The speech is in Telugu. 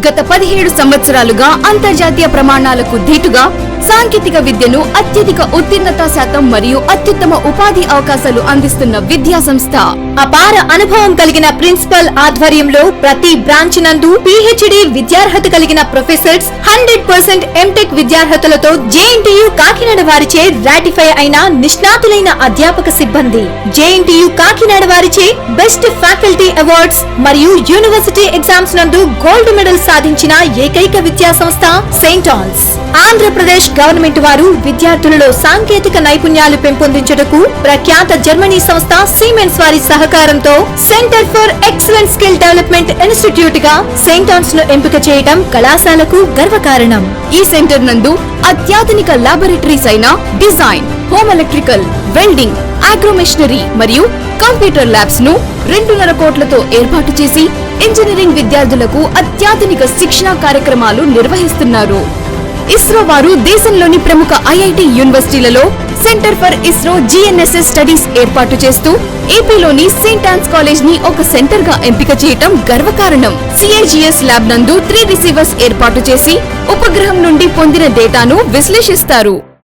గత 17 సంవత్సరాలుగా అంతర్జాతీయ ప్రమాణాలకు ధీటుగా సాంకేతిక విద్యను అత్యధిక ఉత్తీర్ణతా శాతం మరియు అత్యుత్తమ ఉపాధి అవకాశాలు అందిస్తున్న విద్యా సంస్థ. అపార అనుభవం కలిగిన ప్రిన్సిపల్ ఆధ్వర్యంలో ప్రతి బ్రాంచ్ నందు పిహెచ్డి విద్యార్హత కలిగిన ప్రొఫెసర్స్ 100% ఎంటెక్ విద్యార్హతలతో జేఎన్టీయు కాకినాడ వారిచే రాటిఫై అయిన నిష్ణాతులైన అధ్యాపక సిబ్బంది. జేఎన్టీయు కాకినాడ వారిచే బెస్ట్ ఫ్యాకల్టీ అవార్డ్స్ మరియు యూనివర్సిటీ ఎగ్జామ్స్ నందు గోల్డ్ మెడల్ సాధించిన ఏకైక విద్యా సంస్థ సెయింట్ ఆన్స్. ఆంధ్రప్రదేశ్ గవర్నమెంట్ వారు విద్యార్థులలో సాంకేతిక నైపుణ్యాలు పెంపొందించుటకు ప్రఖ్యాత జర్మనీ సంస్థ సిమెన్స్ వారి సహకారంతో centre for excellent skill development institute గా సెయింట్ ఆన్స్ ను ఎంపిక చేయడం కళాశాలకు గర్వకారణం. ఈ సెంటర్ నందు అత్యాధునిక లాబొరేటరీస్ అయిన డిజైన్, హోమ్ ఎలక్ట్రికల్, వెల్డింగ్, అగ్రోమెషనరీ మరియు కంప్యూటర్ ల్యాబ్స్ ను 2.5 కోట్లతో ఏర్పాటు చేసి ఇంజనీరింగ్ విద్యార్థులకు అత్యాధునిక శిక్షణా కార్యక్రమాలు నిర్వహిస్తున్నారు. ఇస్రో వారు దేశంలోని ప్రముఖ ఐఐటి యూనివర్సిటీలలో centre for ISRO GNSS studies ఏర్పాటు చేస్తూ ఏపీలోని సెయింట్ ఆన్స్ కాలేజ్ ని ఒక సెంటర్ గా ఎంపిక చేయటం గర్వకారణం. సిఐజిఎస్ ల్యాబ్ నందు 3 రిసీవర్స్ ఏర్పాటు చేసి ఉపగ్రహం నుండి పొందిన డేటాను విశ్లేషిస్తారు.